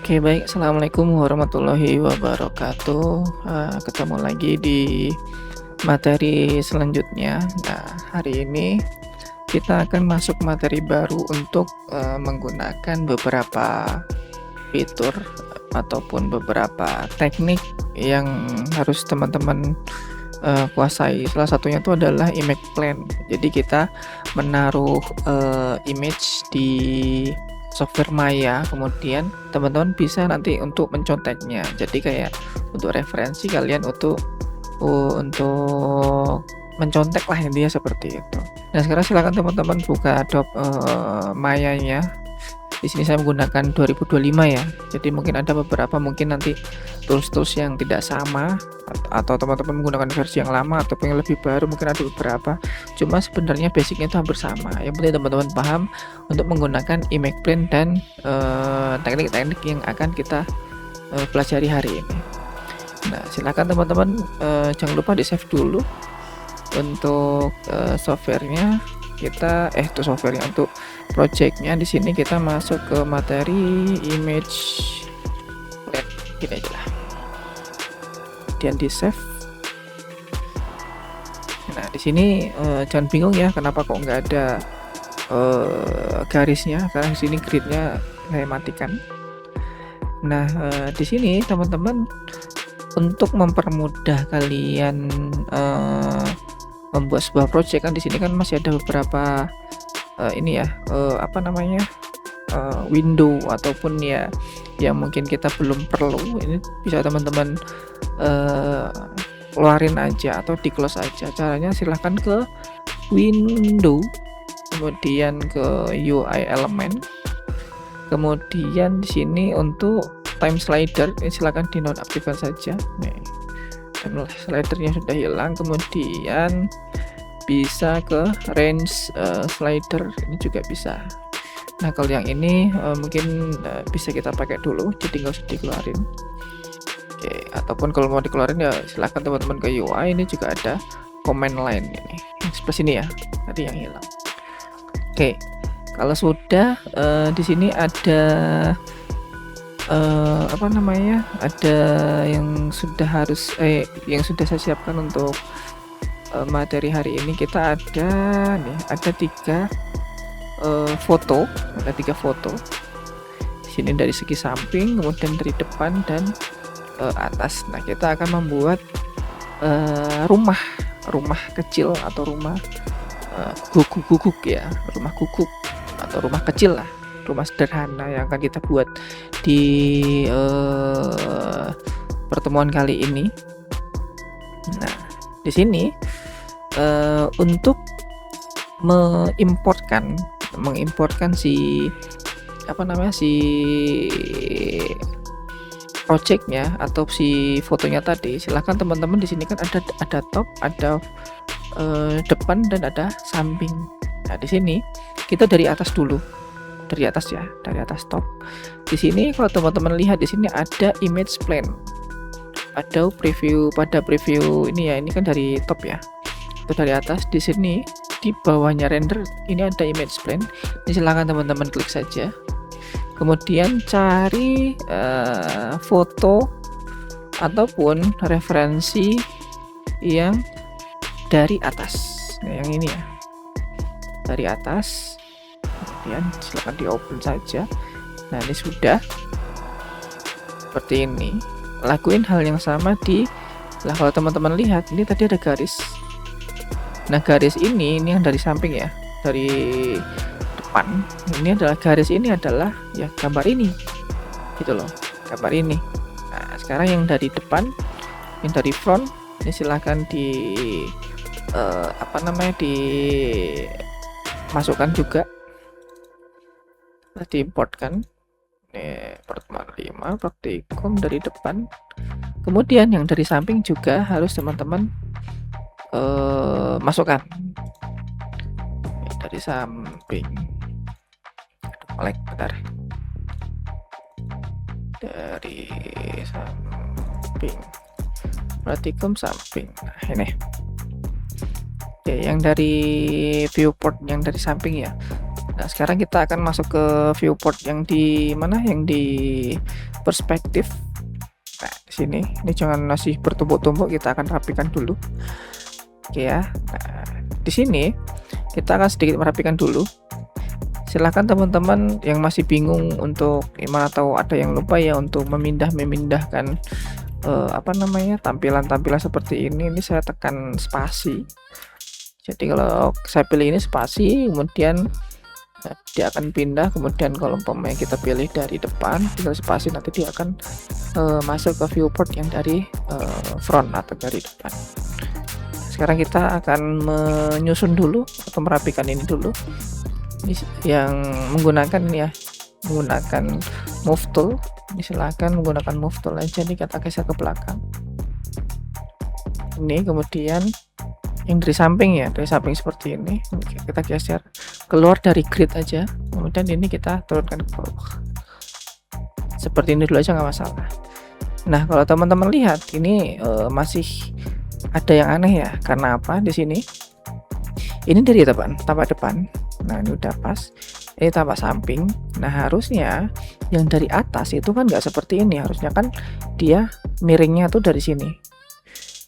Oke, baik. Assalamualaikum warahmatullahi wabarakatuh. Ketemu lagi di materi selanjutnya. Nah, hari ini kita akan masuk materi baru untuk menggunakan beberapa fitur ataupun beberapa teknik yang harus teman-teman kuasai. Salah satunya itu adalah image plan. Jadi kita menaruh image di software Maya, kemudian teman-teman bisa nanti untuk menconteknya. Jadi kayak untuk referensi kalian untuk mencontek lah, intinya seperti itu. Nah, sekarang silakan teman-teman buka Adobe Maya-nya. Di sini saya menggunakan 2025 ya. Jadi mungkin ada beberapa nanti tools-tools yang tidak sama, atau teman-teman menggunakan versi yang lama ataupun yang lebih baru, mungkin ada beberapa. Cuma sebenarnya basicnya itu hampir sama. Yang penting teman-teman paham untuk menggunakan image plan dan teknik-teknik yang akan kita pelajari hari ini. Nah, silakan teman-teman jangan lupa di save dulu untuk softwarenya. Untuk softwarenya, untuk projectnya di sini kita masuk ke materi image plan, gini aja lah, kemudian di save. Nah, di sini jangan bingung ya kenapa kok nggak ada garisnya, karena di sini gridnya saya matikan. Nah, di sini teman-teman untuk mempermudah kalian membuat sebuah project, kan di sini kan masih ada beberapa window ataupun ya yang mungkin kita belum perlu. Ini bisa teman-teman keluarin aja atau di close aja. Caranya silahkan ke window, kemudian ke UI element, kemudian di sini untuk time slider ini silahkan dinonaktifkan saja. Nih, time slidernya sudah hilang. Kemudian bisa ke range slider, ini juga bisa. Nah, kalau yang ini mungkin bisa kita pakai dulu, jadi nggak usah dikeluarin. Oke, ataupun kalau mau dikeluarin ya silahkan teman-teman ke UI. Ini juga ada command line ini yang sebelah sini ya, tadi yang hilang. Oke, kalau sudah di sini ada ada yang sudah yang sudah saya siapkan untuk materi hari ini. Kita ada tiga foto, di sini dari segi samping, kemudian dari depan dan atas. Nah, kita akan membuat rumah kecil atau rumah guguk ya, rumah guguk atau rumah kecil lah, rumah sederhana yang akan kita buat di pertemuan kali ini. Nah, di sini untuk mengimportkan si projectnya atau si fotonya tadi, silahkan teman-teman di sini kan ada top, ada depan dan ada samping. Nah, di sini kita dari atas dulu, dari atas top. Di sini kalau teman-teman lihat di sini ada image plan. Pada preview ini ya, ini kan dari top ya. Itu dari atas. Di sini di bawahnya render ini ada image plan. Ini silahkan teman-teman klik saja. Kemudian cari foto ataupun referensi yang dari atas. Nah, yang ini ya, dari atas. Kemudian silahkan di open saja. Nah, ini sudah seperti ini. Lakuin hal yang sama kalau teman-teman lihat ini tadi ada garis. Nah, garis ini yang dari samping ya, dari depan. Ini adalah garis, ini adalah ya gambar ini, gitu loh, gambar ini. Nah, sekarang yang dari depan, yang dari front, ini silahkan dimasukkan juga, diimportkan. Ini pertemuan 5 praktikum dari depan. Kemudian yang dari samping juga harus teman-teman masukkan. Dari samping, bentar. Dari samping, praktikum samping. Nah, ini. Oke, yang dari viewport yang dari samping ya. Nah, sekarang kita akan masuk ke viewport yang di mana, yang di perspektif. Nah, di sini ini jangan masih bertumpuk-tumpuk, kita akan rapikan dulu. Oke ya. Nah, di sini kita akan sedikit merapikan dulu. Silahkan teman-teman yang masih bingung untuk gimana, atau ada yang lupa ya untuk memindahkan tampilan-tampilan seperti ini saya tekan spasi. Jadi kalau saya pilih ini spasi, kemudian dia akan pindah. Kemudian kalau umpamanya kita pilih dari depan, tinggal spasi, nanti dia akan masuk ke viewport yang dari front atau dari depan. Sekarang kita akan menyusun dulu atau merapikan ini dulu. Ini yang menggunakan ini ya, menggunakan move tool. Ini silahkan menggunakan move tool aja nih, kita geser ke belakang. Ini kemudian yang dari samping ya, dari samping seperti ini kita geser keluar dari grid aja, kemudian ini kita turunkan ke bawah seperti ini dulu aja, nggak masalah. Nah, kalau teman-teman lihat ini masih ada yang aneh ya, karena apa? Di sini ini dari depan, tampak depan. Nah, ini udah pas. Ini tampak samping. Nah, harusnya yang dari atas itu kan nggak seperti ini, harusnya kan dia miringnya tuh dari sini.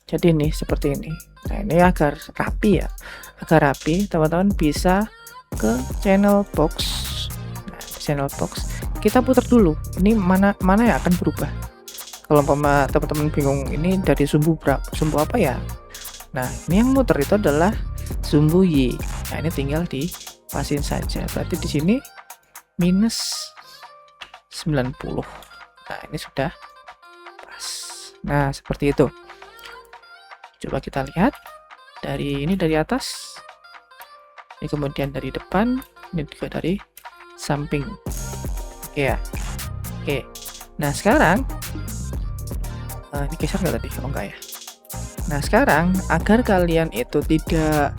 Jadi ini seperti ini. Nah, ini agar rapi ya, agar rapi, teman-teman bisa ke channel box. Nah, channel box kita putar dulu. Ini mana yang akan berubah. Kalau teman-teman bingung ini dari sumbu sumbu apa ya? Nah, ini yang muter itu adalah sumbu Y. Nah, ini tinggal dipasin saja. Berarti di sini minus 90. Nah, ini sudah pas. Nah, seperti itu. Coba kita lihat dari atas. Ini kemudian dari depan, ini juga dari samping. Oke ya. Oke. Nah, sekarang ini geser nggak tadi? Oh, enggak ya. Nah, sekarang agar kalian itu tidak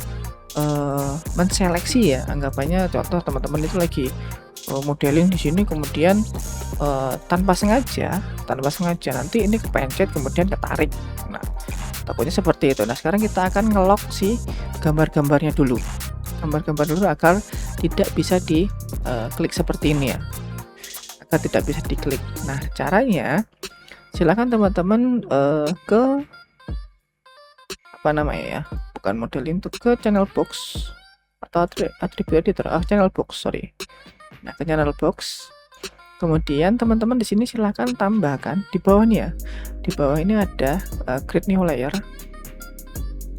menseleksi ya, anggapannya contoh teman-teman itu lagi modeling di sini, kemudian tanpa sengaja nanti ini kepencet kemudian ketarik. Nah, takutnya seperti itu. Nah, sekarang kita akan ngelok si gambar-gambarnya dulu, agar tidak bisa diklik seperti ini ya, agar tidak bisa diklik. Nah, caranya silakan teman-teman ke bukan modeling, untuk ke channel box atau atribut editor, channel box, sorry. Nah, ke channel box, kemudian teman-teman di sini silahkan tambahkan di bawahnya. Di bawah ini ada create new layer.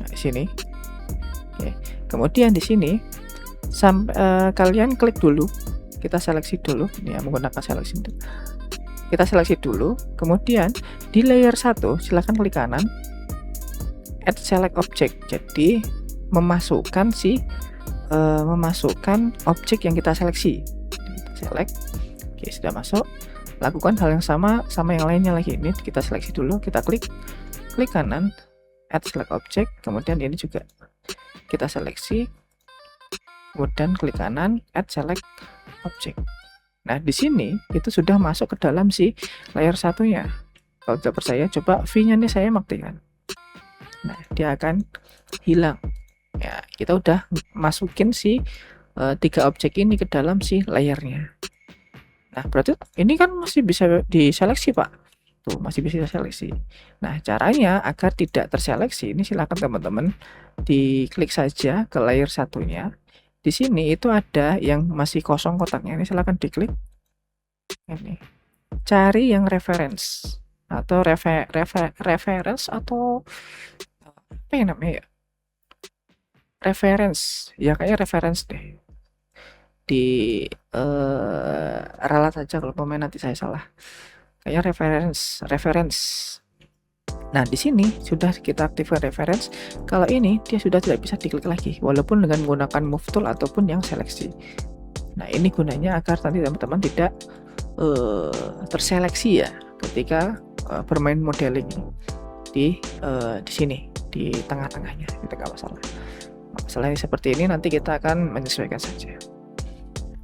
Nah, di sini. Oke. Kemudian di sini kalian klik dulu. Kita seleksi dulu. Ini ya, menggunakan seleksi itu. Kita seleksi dulu. Kemudian di layer 1 silahkan klik kanan. Add select object. Jadi memasukkan objek yang kita seleksi. Select. Oke, sudah masuk. Lakukan hal yang sama yang lainnya lagi. Ini kita seleksi dulu, kita klik kanan, add select object, kemudian ini juga kita seleksi, kemudian klik kanan, add select object. Nah, di sini itu sudah masuk ke dalam si layer satunya. Kalau tidak percaya, coba V-nya nih saya aktifkan. Nah, dia akan hilang. Ya, kita udah masukin si 3 objek ini ke dalam si layernya. Nah, berarti ini kan masih bisa diseleksi, Pak. Tuh, masih bisa diseleksi. Nah, caranya agar tidak terseleksi, ini silakan teman-teman diklik saja ke layer satunya. Di sini itu ada yang masih kosong kotaknya, ini silakan diklik. Ini. Cari yang reference atau reference atau apa yang namanya ya? Reference. Ya, kayaknya reference deh. Di ralat saja kalau pemain, nanti saya salah. Kayaknya reference. Nah, di sini sudah kita aktifkan reference. Kalau ini dia sudah tidak bisa diklik lagi, walaupun dengan menggunakan move tool ataupun yang seleksi. Nah, ini gunanya agar nanti teman-teman tidak terseleksi ya ketika bermain modeling di sini di tengah-tengahnya. Itu nggak masalah. Masalahnya seperti ini, nanti kita akan menyesuaikan saja.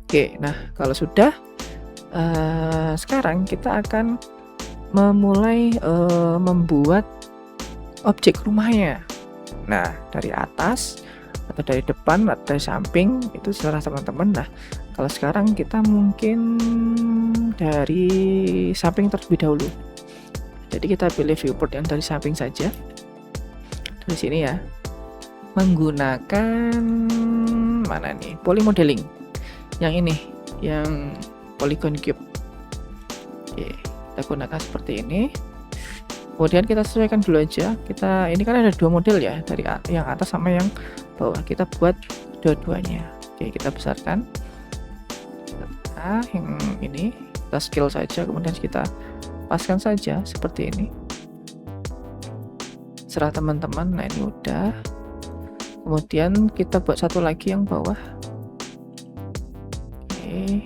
Oke, nah kalau sudah, sekarang kita akan memulai membuat objek rumahnya. Nah, dari atas atau dari depan atau dari samping, itu terserah teman-teman. Nah, kalau sekarang kita mungkin dari samping terlebih dahulu. Jadi kita pilih viewport yang dari samping saja. Di sini ya, menggunakan mana nih, poly modeling yang ini, yang polygon cube. Oke, kita gunakan seperti ini. Kemudian kita sesuaikan dulu aja. Ini kan ada dua model ya, dari yang atas sama yang bawah. Kita buat dua-duanya. Oke, kita besarkan. Yang ini kita scale saja, kemudian kita paskan saja seperti ini. Serah teman-teman. Nah, ini udah. Kemudian kita buat satu lagi yang bawah. Oke,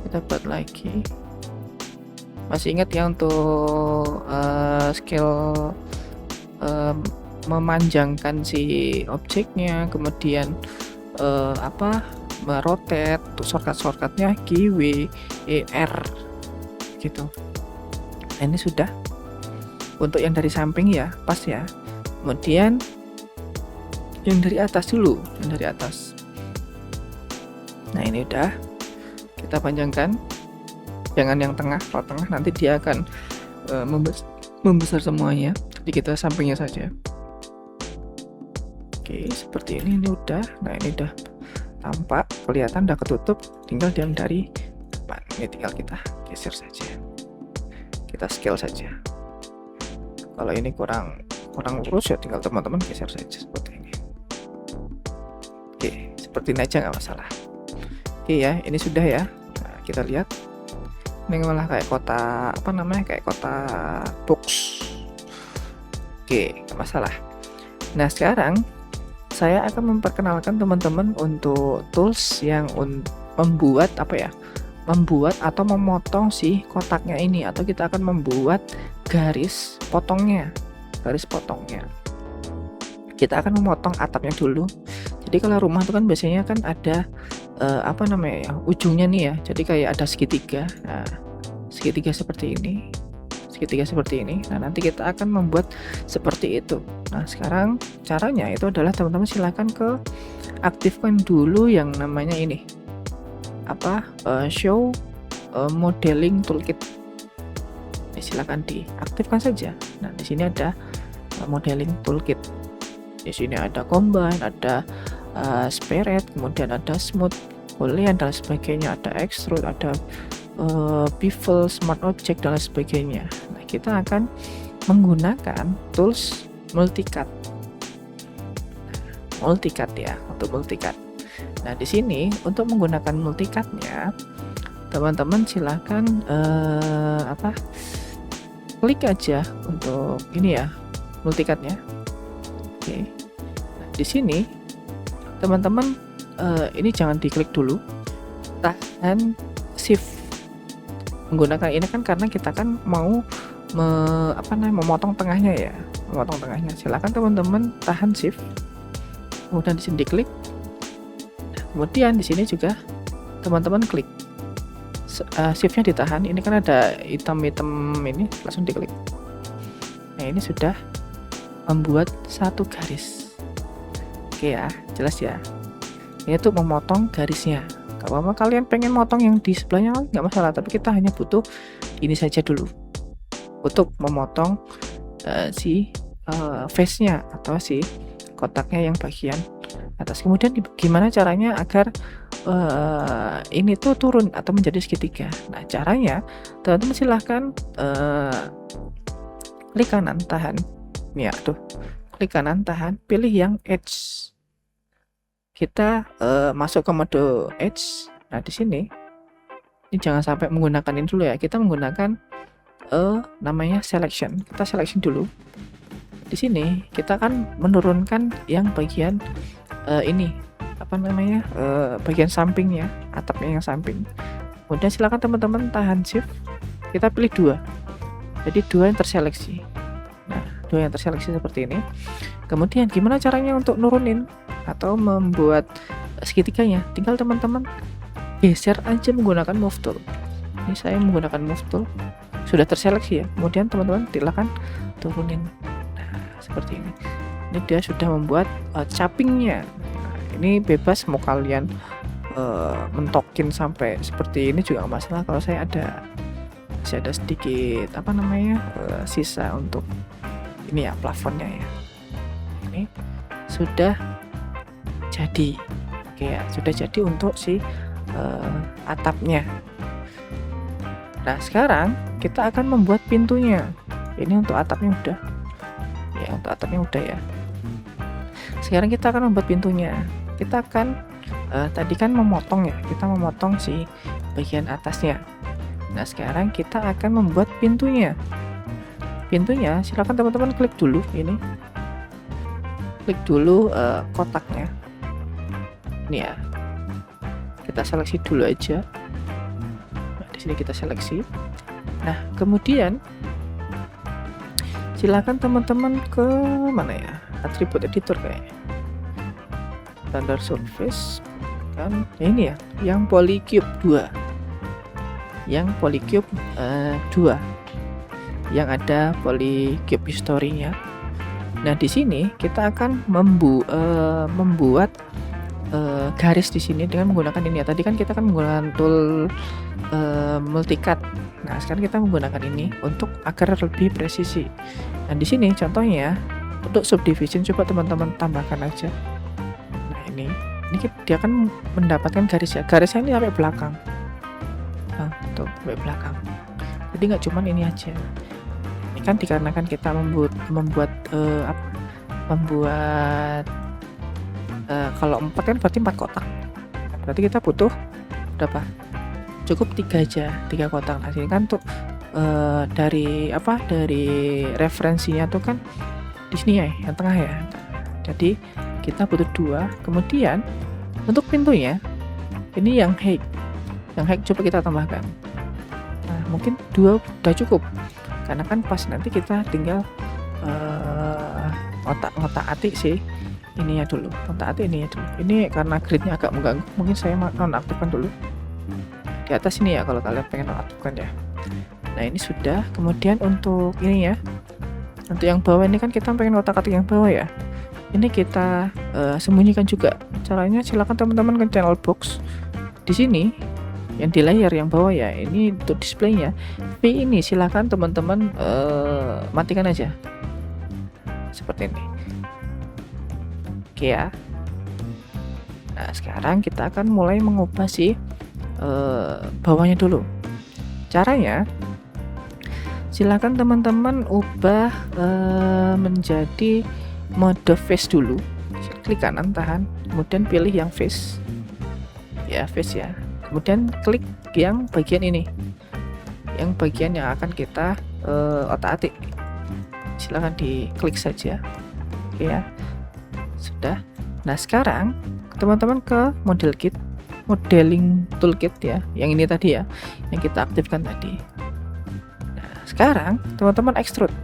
kita buat lagi. Masih ingat ya untuk scale memanjangkan si objeknya, kemudian merotate, untuk shortcut-shortcutnya Q, W, E, R gitu. Nah, ini sudah untuk yang dari samping ya, pas ya. Kemudian yang dari atas dulu, yang dari atas. Nah, ini udah kita panjangkan, jangan yang tengah. Kalau tengah nanti dia akan membesar semuanya. Jadi kita sampingnya saja. Oke, seperti ini udah. Nah, ini udah tampak, kelihatan udah ketutup, tinggal yang dari depan. Ini tinggal kita geser saja, kita scale saja. Kalau ini kurang lurus ya tinggal teman-teman geser saja seperti ini. Oke, seperti ini aja nggak masalah. Oke ya, ini sudah ya. Nah, kita lihat ini malah kayak kotak kayak kotak box. Oke, nggak masalah. Nah, sekarang saya akan memperkenalkan teman-teman untuk tools yang membuat membuat atau memotong si kotaknya ini, atau kita akan membuat garis potongnya. Kita akan memotong atapnya dulu. Jadi kalau rumah itu kan biasanya kan ada ujungnya nih ya, jadi kayak ada segitiga. Nah, segitiga seperti ini. Nah, nanti kita akan membuat seperti itu. Nah, sekarang caranya itu adalah teman-teman silahkan aktifkan dulu yang namanya ini show modeling toolkit. Silahkan diaktifkan saja. Nah, di sini ada modeling toolkit. Di sini ada combine, ada spirit, kemudian ada smooth, boolean dan sebagainya, ada extrude, ada bevel, smart object dan sebagainya. Nah, kita akan menggunakan tools multicut ya, untuk multicut. Nah, di sini untuk menggunakan multicutnya, teman-teman silahkan klik aja untuk ini ya, multicutnya. Oke. Nah, di sini teman-teman ini jangan diklik dulu, tahan shift. Menggunakan ini kan karena kita kan mau memotong tengahnya ya, Silakan teman-teman tahan shift, kemudian di sini diklik. Kemudian di sini juga teman-teman klik, shiftnya ditahan. Ini kan ada hitam-hitam ini, langsung diklik. Nah, ini sudah membuat satu garis. Oke ya, jelas ya. Ini tuh memotong garisnya. Kalau kalian pengen motong yang di sebelahnya nggak masalah, tapi kita hanya butuh ini saja dulu untuk memotong si face-nya atau si kotaknya yang bagian atas. Kemudian gimana caranya agar ini tuh turun atau menjadi segitiga? Nah, caranya teman-teman silahkan klik kanan tahan. Klik kanan tahan, pilih yang edge. Kita masuk ke mode edge. Nah, di sini ini jangan sampai menggunakan ini dulu ya. Kita menggunakan namanya selection. Kita selection dulu. Di sini kita akan menurunkan yang bagian ini bagian sampingnya, atapnya yang samping. Kemudian silakan teman-teman tahan shift. Kita pilih 2. Jadi 2 yang terseleksi. Nah, 2 yang terseleksi seperti ini. Kemudian gimana caranya untuk nurunin atau membuat segitiganya? Tinggal teman-teman geser aja menggunakan move tool. Ini saya menggunakan move tool, sudah terseleksi ya. Kemudian teman-teman silakan turunin. Nah, seperti ini. ini dia sudah membuat capping-nya. Nah, ini bebas mau kalian mentokin sampai seperti ini juga nggak masalah. Kalau saya masih ada sedikit sisa untuk ini ya, plafonnya ya. Ini sudah jadi. Oke ya, sudah jadi untuk si atapnya. Nah, sekarang kita akan membuat pintunya. Ini untuk atapnya udah. Ya, untuk atapnya udah ya. Sekarang kita akan membuat pintunya. Kita akan tadi kan memotong ya. Kita memotong si bagian atasnya. Nah, sekarang kita akan membuat pintunya. Pintunya silakan teman-teman klik dulu ini. Klik dulu kotaknya. Ini ya. Kita seleksi dulu aja. Sini kita seleksi. Nah, kemudian silakan teman-teman ke mana ya, atribut editor kayaknya, standard surface kan ini ya, yang polycube 2, yang polycube 2 yang ada polycube history-nya. Nah, di sini kita akan membuat garis di sini dengan menggunakan ini ya. Tadi kan kita kan menggunakan tool multicut. Nah, sekarang kita menggunakan ini untuk agar lebih presisi. Nah, di sini contohnya untuk subdivision coba teman-teman tambahkan aja. Nah, ini dia akan mendapatkan garisnya. Garisnya ini sampai belakang. Nah, tuh sampai belakang. Jadi nggak cuman ini aja. Ini kan dikarenakan kita membuat kalau 4 kan berarti 4 kotak. Berarti kita butuh berapa? Cukup 3 aja, 3 kotak. Nah, sini kan untuk dari referensinya tuh kan di sini ya, yang tengah ya. Jadi kita butuh 2. Kemudian untuk pintunya ini yang height coba kita tambahkan. Nah, mungkin 2 udah cukup. Karena kan pas nanti kita tinggal ngotak-atik sih. Ininya dulu, otak-atik ini ya dulu. Ini karena gridnya agak mengganggu, mungkin saya nonaktifkan dulu di atas ini ya, kalau kalian pengen nonaktifkan ya. Nah, ini sudah. Kemudian untuk ini ya, untuk yang bawah ini kan kita pengen otak-atik yang bawah ya. Ini kita sembunyikan juga. Caranya silakan teman-teman ke channel box di sini yang di layer yang bawah ya. Ini untuk displaynya. Tapi ini silakan teman-teman matikan aja seperti ini. Oke ya. Nah, sekarang kita akan mulai mengubah si bawahnya dulu. Caranya silakan teman-teman ubah menjadi mode face dulu. Klik kanan, tahan, kemudian pilih yang face. Ya, face ya. Kemudian klik yang bagian ini. Yang bagian yang akan kita otak-atik. Silakan diklik saja. Oke ya. Sudah. Nah, sekarang teman-teman ke modeling toolkit ya, yang ini tadi ya, yang kita aktifkan tadi. Nah, sekarang teman-teman extrude,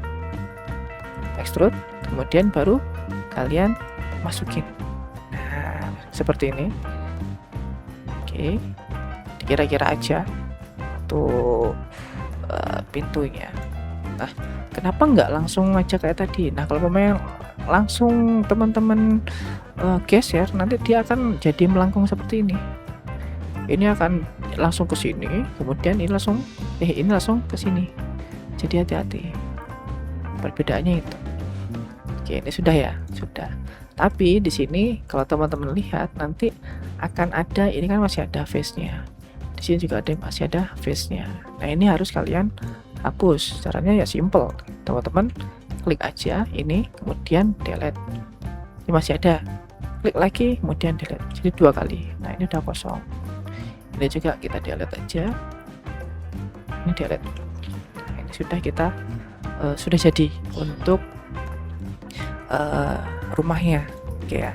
kemudian baru kalian masukin. Nah, seperti ini. Oke, dikira-kira aja untuk pintunya. Nah, kenapa nggak langsung aja kayak tadi? Nah, kalau pemain langsung teman-teman geser, nanti dia akan jadi melengkung seperti ini. Ini akan langsung ke sini, kemudian ini langsung ke sini. Jadi hati-hati. Perbedaannya itu. Oke, ini sudah ya, sudah. Tapi di sini kalau teman-teman lihat nanti akan ada, ini kan masih ada face-nya. Di sini juga masih ada face-nya. Nah, ini harus kalian hapus. Caranya ya simple. Teman-teman klik aja ini, kemudian delete. Ini masih ada. Klik lagi, kemudian delete. Jadi 2 kali. Nah, ini udah kosong. Ini juga kita delete aja. Ini delete. Nah, ini sudah kita sudah jadi untuk rumahnya. Oke ya.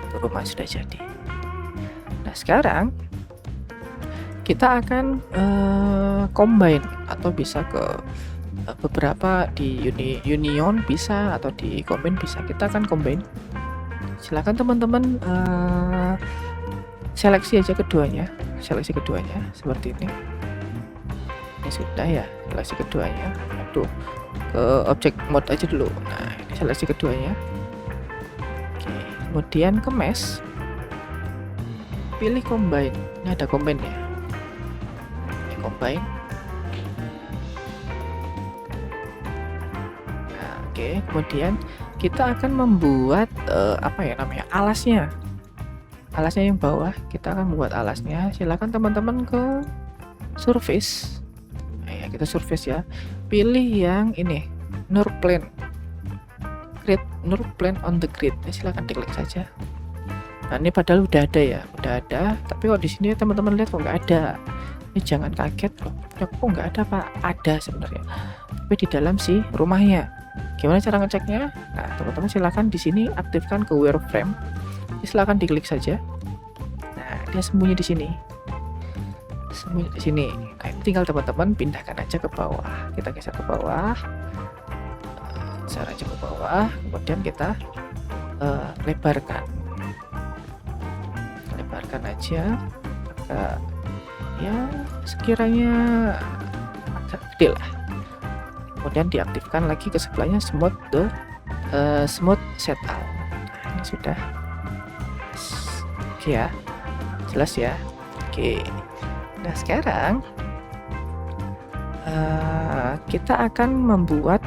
Untuk rumah sudah jadi. Nah, sekarang kita akan combine atau bisa ke beberapa di union bisa, atau di combine bisa. Kita akan combine. Silakan teman-teman seleksi aja keduanya, seperti ini. Ini sudah ya, seleksi keduanya. Aduh, ke object mode aja dulu. Nah, ini seleksi keduanya. kemudian ke mesh, pilih combine. Ini ada combine ya, ini combine. Nah, oke, kemudian kita akan membuat apa ya namanya, alasnya yang bawah. Kita akan membuat alasnya. Silakan teman-teman ke surface. Nah, ya, kita surface ya, pilih yang ini, nur plane, create nur plane on the grid. Silakan diklik saja. Nah, ini padahal udah ada ya, tapi kok di sini teman-teman lihat kok nggak ada. Ini jangan kaget loh, kok nggak ada Pak? Ada sebenarnya, tapi di dalam si rumahnya. Gimana cara ngeceknya? Nah, teman-teman silakan di sini aktifkan ke wireframe. Silakan diklik saja. Nah, dia sembunyi di sini. Nah, tinggal teman-teman pindahkan aja ke bawah. Kita geser ke bawah. Geser aja ke bawah. Kemudian kita lebarkan aja. Ya, sekiranya agak gede lah. Kemudian diaktifkan lagi ke sebelahnya smooth setup. Nah, ini sudah oke ya, jelas ya. Oke, nah sekarang kita akan membuat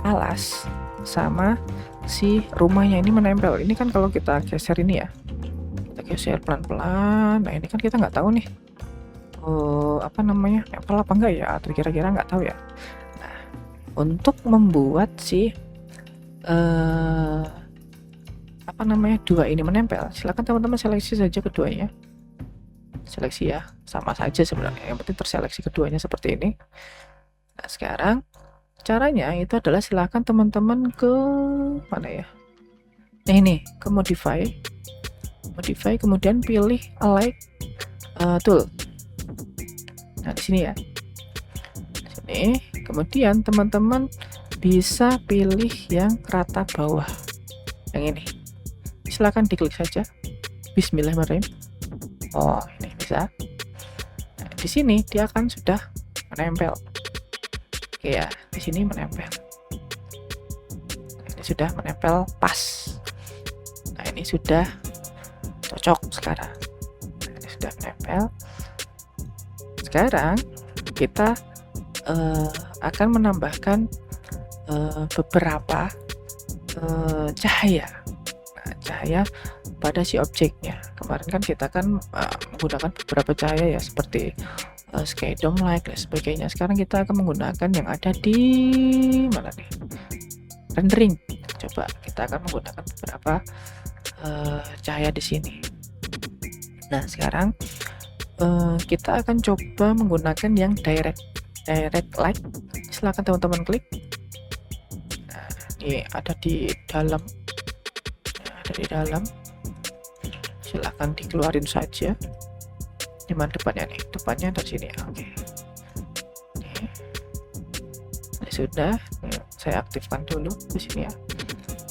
alas sama si rumahnya ini menempel. Ini kan kalau kita geser ini ya, kita geser pelan-pelan. Nah, ini kan kita nggak tahu nih apa namanya, nempel apa enggak ya, atau kira-kira nggak tahu ya. Untuk membuat si apa namanya, dua ini menempel, silakan teman-teman seleksi saja keduanya. Seleksi ya, sama saja sebenarnya, yang penting terseleksi keduanya seperti ini. Nah, sekarang caranya itu adalah silakan teman-teman ke mana ya, nah ini ke modify, kemudian pilih align tool. Nah, di sini ya, di sini. Kemudian teman-teman bisa pilih yang rata bawah, yang ini. Silahkan diklik saja. Bismillahirrahmanirrahim. Oh, ini bisa. Nah, di sini dia akan sudah menempel. Oke ya, di sini menempel. Ini sudah menempel pas. Nah, ini sudah cocok sekarang. Nah, ini sudah menempel. Sekarang kita akan menambahkan beberapa cahaya. Nah, cahaya pada si objeknya. Kemarin kan kita menggunakan beberapa cahaya ya, seperti sky dome light dan sebagainya. Sekarang kita akan menggunakan yang ada di mana nih, rendering. Coba kita akan menggunakan beberapa cahaya di sini. Nah, sekarang kita akan coba menggunakan yang direct light. Silahkan teman-teman klik. Nah, ini ada di dalam. Silahkan dikeluarin saja. Di mana depannya nih? Depannya dari sini. Oke. Ini sudah. Saya aktifkan dulu di sini ya.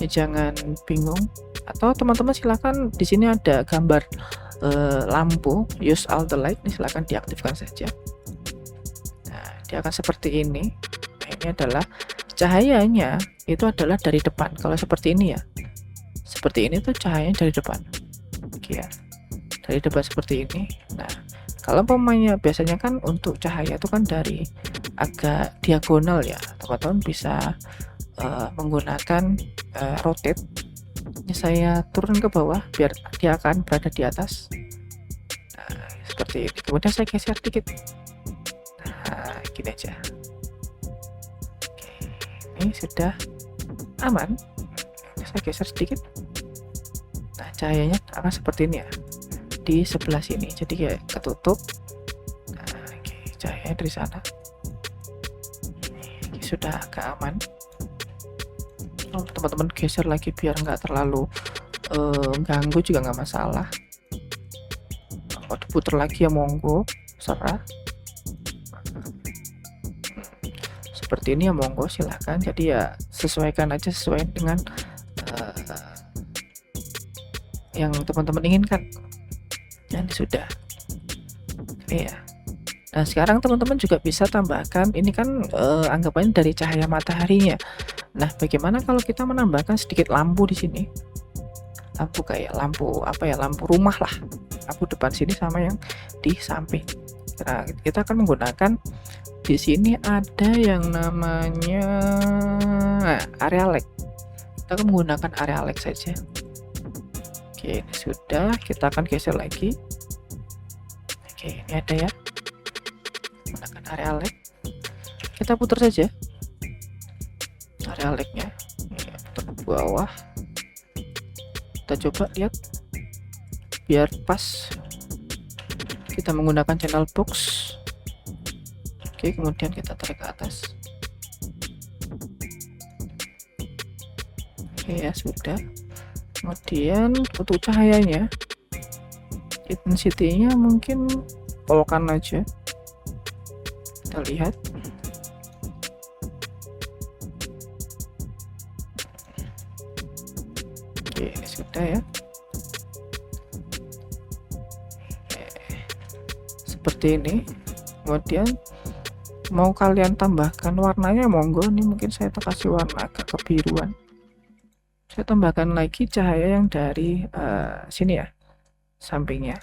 Ini jangan bingung. Atau teman-teman silahkan di sini ada gambar lampu, use all the light. Ini silahkan diaktifkan saja. Dia akan seperti ini. Nah, ini adalah cahayanya, itu adalah dari depan. Kalau seperti ini ya, seperti ini tuh cahayanya dari depan. Oke ya, dari depan seperti ini. Nah, kalau pemainnya biasanya kan untuk cahaya itu kan dari agak diagonal ya, teman-teman bisa menggunakan rotate. Ini saya turun ke bawah biar dia akan berada di atas. Nah, seperti ini. Kemudian saya geser dikit. Nah, gini aja. Oke, ini sudah aman. Saya geser sedikit. Nah, cahayanya akan seperti ini ya, di sebelah sini. Jadi kayak ketutup. Nah, oke, cahayanya dari sana. Ini sudah agak aman. Teman-teman geser lagi biar nggak terlalu ganggu juga nggak masalah. Kalau diputer lagi ya monggo, serah. Seperti ini ya monggo, silahkan. Jadi ya sesuaikan aja sesuai dengan yang teman-teman inginkan. Ini sudah. Iya. Nah, sekarang teman-teman juga bisa tambahkan, ini kan anggapannya dari cahaya mataharinya. Nah, bagaimana kalau kita menambahkan sedikit lampu di sini? lampu kayak lampu apa ya, lampu rumah lah, lampu depan sini sama yang di samping. Nah, kita akan menggunakan di sini ada yang namanya area light. Kita akan menggunakan area light saja. Oke, ini sudah, kita akan geser lagi. Oke, ini ada ya, menggunakan area light. Kita putar saja area light-nya, putar ke bawah. Kita coba lihat biar pas. Kita menggunakan channel box. Oke, kemudian kita tarik ke atas. Oke ya, sudah. Kemudian untuk cahayanya, intensity-nya mungkin polokan aja. Kita lihat. Oke, ini sudah ya. Oke, seperti ini. Kemudian mau kalian tambahkan warnanya, monggo. Ini mungkin saya kasih warna agak kebiruan. Saya tambahkan lagi cahaya yang dari sini ya, sampingnya.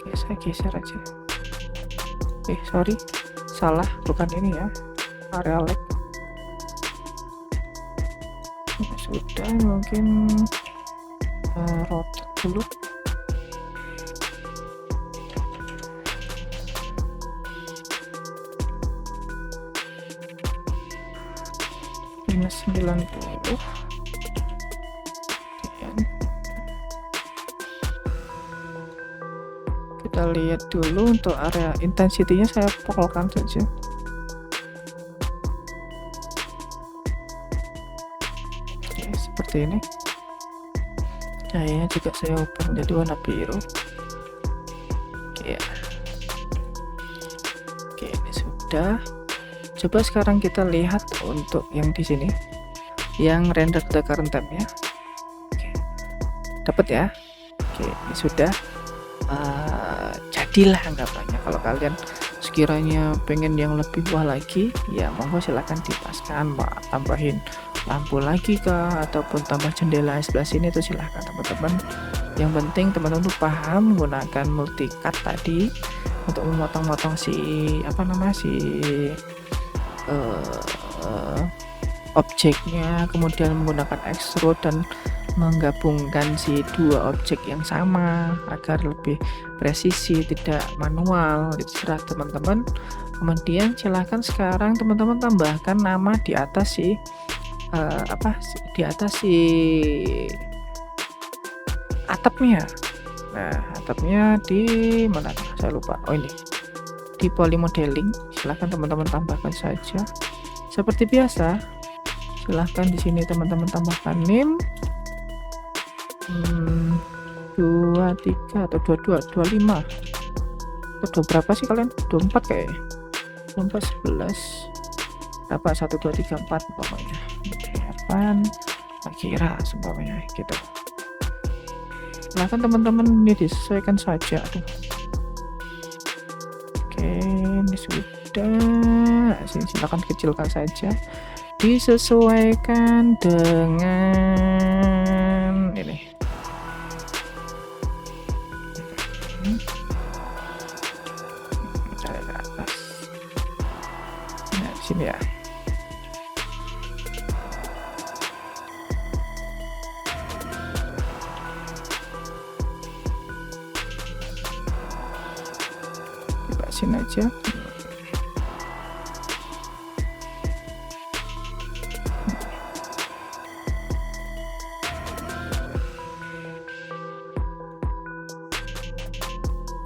Oke, saya geser aja. Sorry, salah, bukan ini ya, area light. Sudah, mungkin rotate dulu. Minus 90. Kita lihat dulu untuk area intensity-nya, saya pokokkan saja. Oke, seperti ini. Cahayanya juga saya ubah menjadi warna biru. Oke ya. Oke, ini sudah. Coba sekarang kita lihat untuk yang di sini, yang render the current time-nya. Oke, dapat ya. Oke, ini sudah. Jadilah anggapannya. Kalau kalian sekiranya pengen yang lebih wah lagi, ya monggo silahkan dipaskan, tambahin lampu lagi kah, ataupun tambah jendela sebelah sini, itu silahkan teman-teman. Yang penting teman-teman tuh paham menggunakan multicut tadi untuk memotong-motong si objeknya, kemudian menggunakan extrude dan menggabungkan si dua objek yang sama agar lebih presisi, tidak manual. Itu serah teman-teman. Kemudian silahkan sekarang teman-teman tambahkan nama di atas si di atas si atapnya. Nah, atapnya di mana? Saya lupa. Oh, ini di poly modeling. Silahkan teman-teman tambahkan saja seperti biasa. Silahkan di sini teman-teman tambahkan name 23 atau 22, 25 atau berapa sih kalian? 24 kayaknya, 24, 11 berapa, 1, 2, 3, 4 pokoknya. Kira seumpamanya gitu. Silahkan teman-teman ini disesuaikan saja. Oke, ini sudah. Sini silakan kecilkan saja, disesuaikan dengan ini. Ke atas. Nah, di sini ya. Sini aja.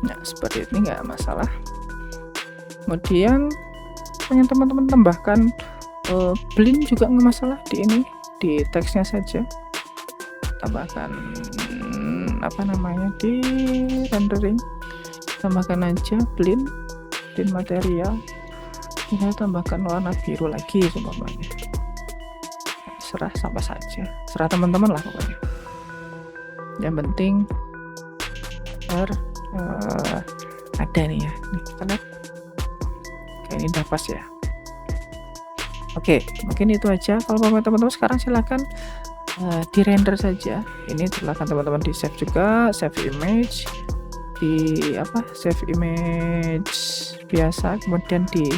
Nah, seperti ini nggak masalah. Kemudian pengen teman-teman tambahkan blend juga nggak masalah, di ini di teksnya saja tambahkan di rendering, tambahkan aja blend material. Ini tambahkan warna biru lagi semuanya. Serah sama saja, serah teman-teman lah pokoknya. Yang penting ada nih ya. Nih, kita lihat. Oke, ini udah pas ya. Oke, mungkin itu aja. Kalau teman-teman sekarang silahkan di render saja. Ini silakan teman-teman di save juga, save image, save image biasa, kemudian di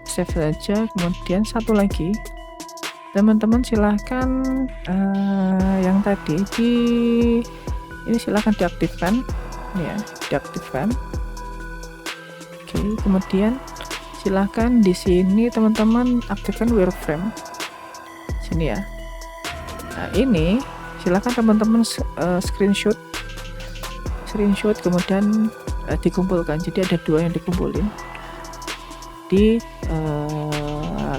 save saja. Kemudian satu lagi, teman-teman silahkan yang tadi ini silahkan diaktifkan ya, diaktifkan. Oke, kemudian silahkan di sini teman-teman aktifkan wireframe sini ya. Nah, ini silahkan teman-teman screenshot kemudian dikumpulkan. Jadi ada 2 yang dikumpulin di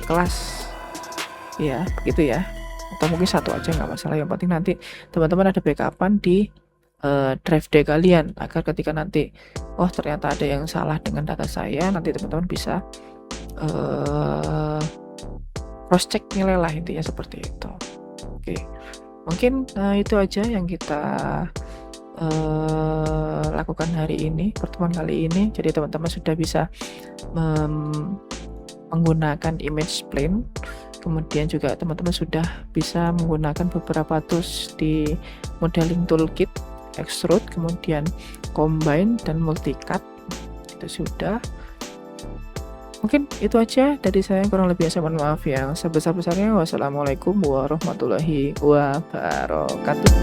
kelas ya, begitu ya, atau mungkin satu aja nggak masalah. Yang penting nanti teman-teman ada backupan di drive D kalian, agar ketika nanti ternyata ada yang salah dengan data saya, nanti teman-teman bisa cross check nilai lah, intinya seperti itu. Oke, mungkin itu aja yang kita lakukan hari ini, pertemuan kali ini. Jadi teman-teman sudah bisa menggunakan image plane, kemudian juga teman-teman sudah bisa menggunakan beberapa tools di modeling toolkit, extrude, kemudian combine dan multicut. Itu sudah. Mungkin itu aja dari saya, kurang lebih saya mohon maaf yang sebesar-besarnya. Wassalamualaikum warahmatullahi wabarakatuh.